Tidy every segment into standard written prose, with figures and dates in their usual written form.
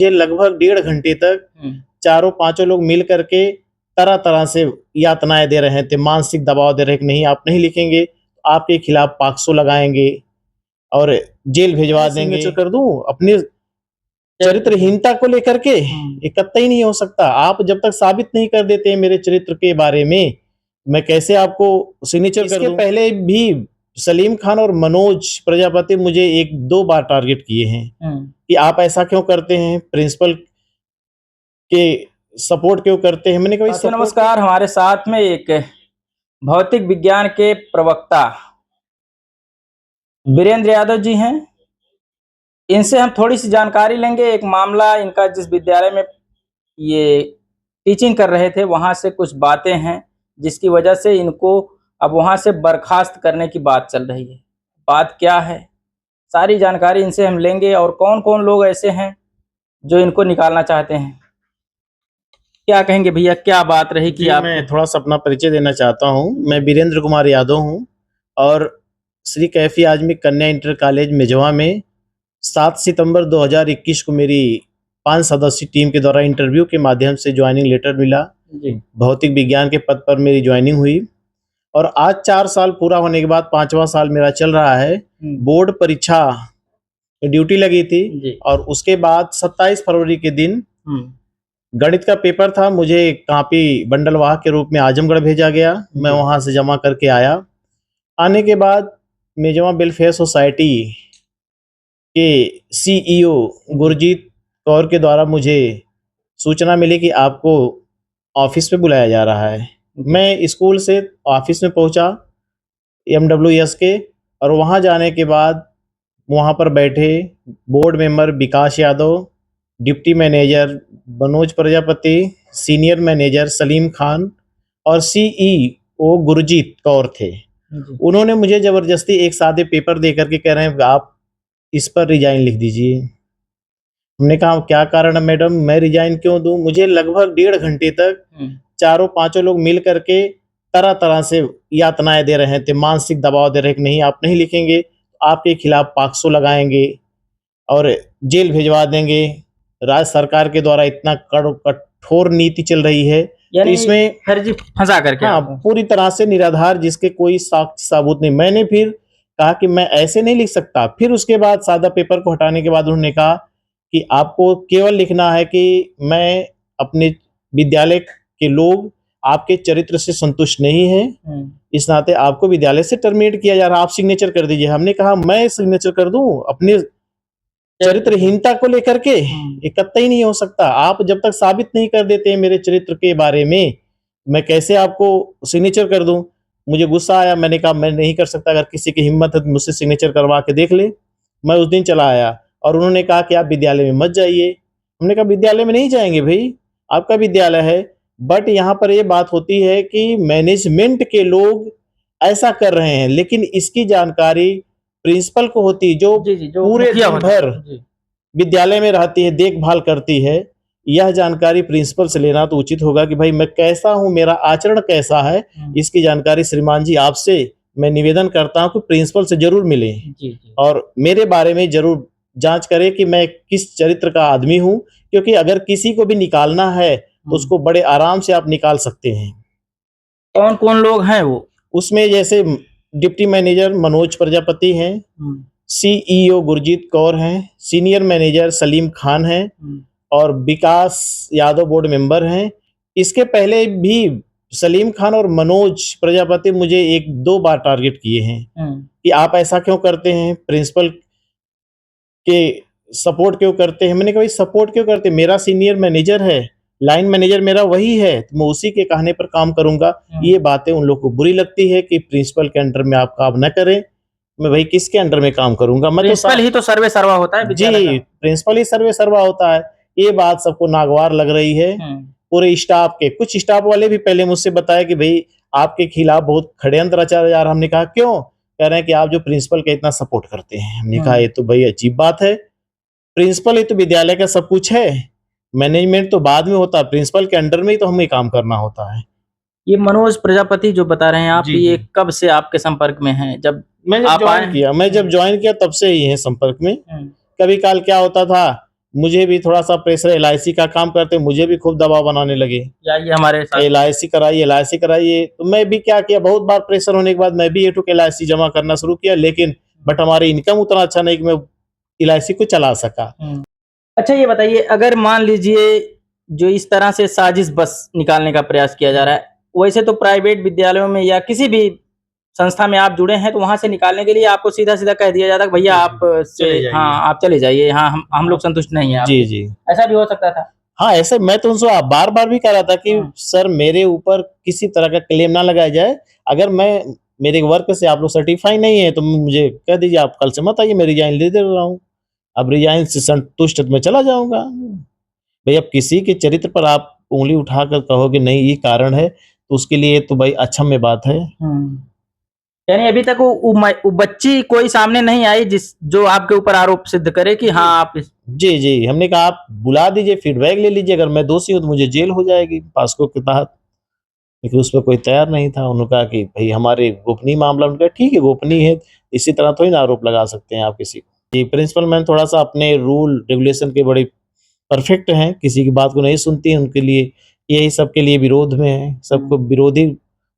ये लगभग 1.5 घंटे तक चारों पांचों लोग मिल करके तरह तरह से यातनाएं दे रहे थे, मानसिक दबाव दे रहे कि नहीं आप नहीं लिखेंगे तो आपके खिलाफ पॉक्सो लगाएंगे और जेल भिजवा देंगे। कर दूं अपनी चरित्रहीनता को लेकर के ये कतई नहीं हो सकता। आप जब तक साबित नहीं कर देते मेरे चरित्र के बारे में, मैं कैसे आपको सिग्नेचर कर दूं। इसके पहले भी सलीम खान और मनोज प्रजापति मुझे 1-2 बार टारगेट किए हैं कि आप ऐसा क्यों करते हैं, प्रिंसिपल के सपोर्ट क्यों करते हैं। मैंने कहा नमस्कार, हमारे साथ में एक भौतिक विज्ञान के प्रवक्ता वीरेंद्र यादव जी हैं। इनसे हम थोड़ी सी जानकारी लेंगे। एक मामला इनका, जिस विद्यालय में ये टीचिंग कर रहे थे वहां से कुछ बातें हैं जिसकी वजह से इनको अब वहां से बर्खास्त करने की बात चल रही है। बात क्या है, सारी जानकारी इनसे हम लेंगे और कौन कौन लोग ऐसे हैं जो इनको निकालना चाहते हैं। क्या कहेंगे भैया, क्या बात रही कि आप? मैं थोड़ा सा अपना परिचय देना चाहता हूं। मैं वीरेंद्र कुमार यादव हूं और श्री कैफी आजमी कन्या इंटर कॉलेज मेजवा में 7 सितंबर 2021 को मेरी 5 सदस्यीय टीम के द्वारा इंटरव्यू के माध्यम से ज्वाइनिंग लेटर मिला। भौतिक विज्ञान के पद पर मेरी ज्वाइनिंग हुई और आज 4 साल पूरा होने के बाद 5वां साल मेरा चल रहा है। बोर्ड परीक्षा ड्यूटी लगी थी और उसके बाद 27 फरवरी के दिन गणित का पेपर था। मुझे कॉपी बंडलवाहक के रूप में आजमगढ़ भेजा गया। मैं वहां से जमा करके आया। आने के बाद मेजवा वेलफेयर सोसाइटी के CEO गुरजीत कौर के द्वारा मुझे सूचना मिली कि आपको ऑफिस पे बुलाया जा रहा है। मैं स्कूल से ऑफिस में पहुंचा MWS के, और वहां जाने के बाद वहां पर बैठे board member Vikas Yadav, deputy manager Manoj Prajapati, senior manager Salim Khan और CEO गुरजीत कौर थे। उन्होंने मुझे जबरदस्ती एक सादे पेपर देकर के कह रहे हैं आप इस पर रिजाइन लिख दीजिए। हमने कहा क्या कारण है मैडम, मैं रिजाइन क्यों दूं। मुझे लगभग 1.5 घंटे तक चारों पांचों लोग मिल करके तरह तरह से यातनाएं दे रहे थे, मानसिक दबाव दे रहे कि नहीं आप नहीं लिखेंगे तो आपके खिलाफ पॉक्सो लगाएंगे और जेल भिजवा देंगे। राज्य सरकार के द्वारा इतना कठोर नीति चल रही है तो इसमें फर्जी फंसा करके, हाँ, पूरी तरह से निराधार, जिसके कोई साक्ष्य सबूत नहीं। मैंने फिर कहा कि मैं ऐसे नहीं लिख सकता। फिर उसके बाद सादा पेपर को हटाने के बाद उन्होंने कहा कि आपको केवल लिखना है कि मैं अपने विद्यालय के लोग आपके चरित्र से संतुष्ट नहीं हैं, इस नाते आपको विद्यालय से टर्मिनेट किया जा रहा है, आप सिग्नेचर कर दीजिए। हमने कहा मैं सिग्नेचर कर दूं अपनी चरित्रहीनता को लेकर के, ये कतई नहीं हो सकता। आप जब तक साबित नहीं कर देते मेरे चरित्र के बारे में, मैं कैसे आपको सिग्नेचर कर दूं। मुझे गुस्सा आया, मैंने कहा मैं नहीं कर सकता, अगर किसी की हिम्मत है तो मुझसे सिग्नेचर करवा के देख ले। मैं उस दिन चला आया और उन्होंने कहा कि आप विद्यालय में मत जाइए। हमने कहा विद्यालय में नहीं जाएंगे भाई, आपका विद्यालय है। बट यहाँ पर ये बात होती है कि मैनेजमेंट के लोग ऐसा कर रहे हैं, लेकिन इसकी जानकारी प्रिंसिपल को होती, जो पूरे दिन भर विद्यालय में रहती है, देखभाल करती है। यह जानकारी प्रिंसिपल से लेना तो उचित होगा कि भाई मैं कैसा हूं, मेरा आचरण कैसा है, इसकी जानकारी श्रीमान जी आपसे मैं निवेदन करता हूं कि प्रिंसिपल से जरूर मिले और मेरे बारे में जरूर जांच करें कि मैं किस चरित्र का आदमी हूं। क्योंकि अगर किसी को भी निकालना है तो उसको बड़े आराम से आप निकाल सकते हैं। कौन कौन लोग हैं वो उसमें? जैसे डिप्टी मैनेजर मनोज प्रजापति हैं, CEO गुरजीत कौर हैं, सीनियर मैनेजर सलीम खान हैं और विकास यादव बोर्ड मेंबर हैं। इसके पहले भी सलीम खान और मनोज प्रजापति मुझे 1-2 बार टारगेट किए हैं कि आप ऐसा क्यों करते हैं, प्रिंसिपल के सपोर्ट क्यों करते हैं। मैंने कहा सपोर्ट क्यों करते, मेरा सीनियर मैनेजर है, लाइन मैनेजर मेरा वही है, तो मैं उसी के कहने पर काम करूंगा। ये बातें उन लोग को बुरी लगती है कि प्रिंसिपल के अंडर में आप काम न करें। मैं भाई किसके अंडर में काम करूंगा, मैं प्रिंसिपल ही तो सर्वे सर्वा होता है जी, प्रिंसिपल ही सर्वे सर्वा होता है। ये बात सबको नागवार लग रही है, पूरे स्टाफ के। कुछ स्टाफ वाले भी पहले मुझसे बताया कि भाई आपके खिलाफ बहुत षड्यंत्र रचा जा रहा। हमने कहा क्यों? कह रहे हैं कि आप जो प्रिंसिपल का इतना सपोर्ट करते हैं। हमने कहा ये तो भाई अजीब बात है, प्रिंसिपल ही तो विद्यालय का सब कुछ है, मैनेजमेंट तो बाद में होता है, प्रिंसिपल के अंडर में ही तो हमें काम करना होता है। ये मनोज प्रजापति जो बता रहे हैं आप, ये कब से आपके संपर्क में हैं? जब मैं ज्वाइन किया तब से ही है संपर्क में। कभी काल क्या होता था मुझे भी थोड़ा सा प्रेशर, LIC का काम करते मुझे भी खूब दबाव बनाने लगे, जाइए हमारे साथ। LIC कराइए। तो मैं भी क्या किया, बहुत बार प्रेशर होने के बाद मैं भी एक LIC जमा करना शुरू किया, लेकिन बट हमारी इनकम उतना अच्छा नहीं कि मैं LIC को चला सका। अच्छा ये बताइए, अगर मान लीजिए जो इस तरह से साजिश बस निकालने का प्रयास किया जा रहा है, वैसे तो प्राइवेट विद्यालयों में या किसी भी संस्था में आप जुड़े हैं तो वहां से निकालने के लिए आपको सीधा-सीधा कह दिया जाता है कि भैया जी, आप चले से जाइए। हाँ, आप चले जाइए, हाँ हम लोग संतुष्ट नहीं है जी, आपसे। जी। ऐसा भी हो सकता था? हाँ, ऐसे मैं तो उनसे बार-बार भी कह रहा था कि सर मेरे ऊपर किसी तरह का क्लेम ना लगाया जाए। अगर मेरे वर्क से आप लोग सर्टिफ़ाई नहीं है तो मुझे कह दीजिए, आप कल से मत आइए, मैं रिज़ाइन दे रहा हूँ। अब रिज़ाइन से संतुष्ट तो मैं चला जाऊँगा। भई अब किसी के चरित्र पर आप उँगली उठाकर कहोगे नहीं ये कारण है, तो उसके लिए तो भाई अक्षम्य बात है। यानी अभी तक वो बच्ची कोई सामने नहीं आई जो आपके ऊपर आरोप सिद्ध करे कि हाँ आप जी, जी। हमने कहा आप बुला दीजिए, फीडबैक ले लीजिए, अगर मैं दोषी हूँ तो मुझे जेल हो जाएगी पॉस्को के तहत। लेकिन उसपे कोई तैयार नहीं था। उन्होंने कहा कि भई हमारे गोपनीय मामला। उन्होंने कहा ठीक है गोपनीय है, इसी तरह थोड़ी ना आरोप लगा सकते हैं आप किसी को। जी, प्रिंसिपल मैम थोड़ा-सा अपने रूल रेगुलेशन के बड़े परफेक्ट हैं, किसी की बात को नहीं सुनती हैं, उनके लिए यही सबके लिए विरोध में हैं, सबको विरोधी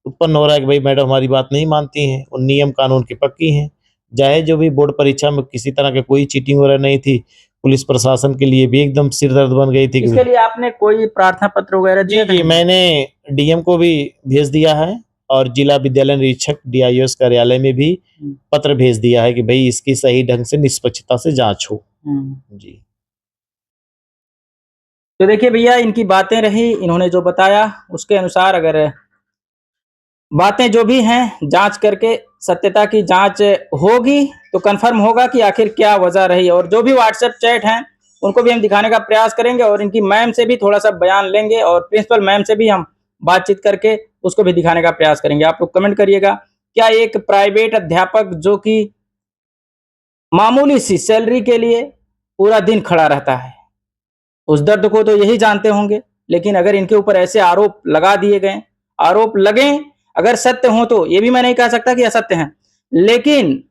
उत्पन्न हो रहा है कि भई मैडम हमारी बात नहीं मानती हैं और नियम कानून की पक्की हैं। चाहे जो भी बोर्ड परीक्षा में किसी तरह की कोई चीटिंग वगैरह नहीं थी, पुलिस प्रशासन के लिए भी एकदम सिरदर्द बन गई थी कि इसके लिए आपने कोई प्रार्थना पत्र वगैरह दिया जी, कहीं? मैंने डीएम को भी भेज दिया है और जिला विद्यालय निरीक्षक DIOS कार्यालय में भी पत्र भेज दिया है कि भई इसकी सही ढंग से निष्पक्षता से जाँच हो। जी। तो देखिए भैया इनकी बातें रही, इन्होंने जो बताया उसके अनुसार अगर बातें जो भी हैं जांच करके सत्यता की जांच होगी तो कंफर्म होगा कि आखिर क्या वजह रही, और जो भी व्हाट्सएप चैट हैं उनको भी हम दिखाने का प्रयास करेंगे और इनकी मैम से भी थोड़ा सा बयान लेंगे और प्रिंसिपल मैम से भी हम बातचीत करके उसको भी दिखाने का प्रयास करेंगे। आप लोग कमेंट करिएगा, क्या एक प्राइवेट अध्यापक जो कि मामूली सी सैलरी के लिए पूरा दिन खड़ा रहता है, उस दर्द को तो यही जानते होंगे, लेकिन अगर इनके ऊपर ऐसे आरोप लगा दिए गए, आरोप लगे, अगर सत्य हो तो ये भी मैं नहीं कह सकता कि असत्य हैं, लेकिन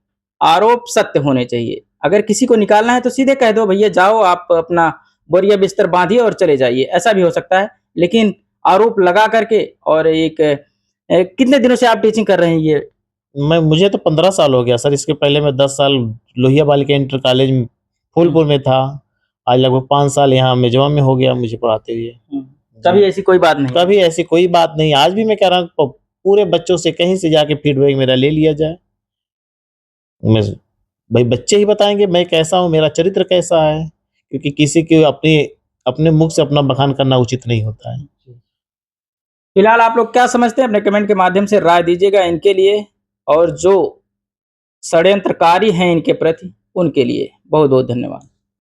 आरोप सत्य होने चाहिए। अगर किसी को निकालना है तो सीधे कह दो भैया जाओ आप अपना बोरिया बिस्तर बांधिए और चले जाइए, ऐसा भी हो सकता है। लेकिन आरोप लगा करके और एक कितने दिनों से आप टीचिंग कर रहे हैं ये? मुझे तो 15 साल हो गया सर, इसके पहले मैं 10 साल लोहिया बालिका इंटर कॉलेज फूलपुर में था। आज लगभग 5 साल यहाँ मेजवा में हो गया मुझे पढ़ाते हुए। कभी ऐसी कोई बात नहीं? कभी ऐसी कोई बात नहीं। आज भी मैं कह रहा हूँ पूरे बच्चों से कहीं से जाके फीडबैक मेरा ले लिया जाए। मैं भाई बच्चे ही बताएँगे मैं कैसा हूँ, मेरा चरित्र कैसा है, क्योंकि किसी के अपने मुख से अपना बखान करना उचित नहीं होता है। फिलहाल आप लोग क्या समझते हैं अपने कमेंट के माध्यम से राय दीजिएगा इनके लिए, और जो षड्यंत्रकारी हैं इनके प्रति उनके लिए। बहुत बहुत धन्यवाद।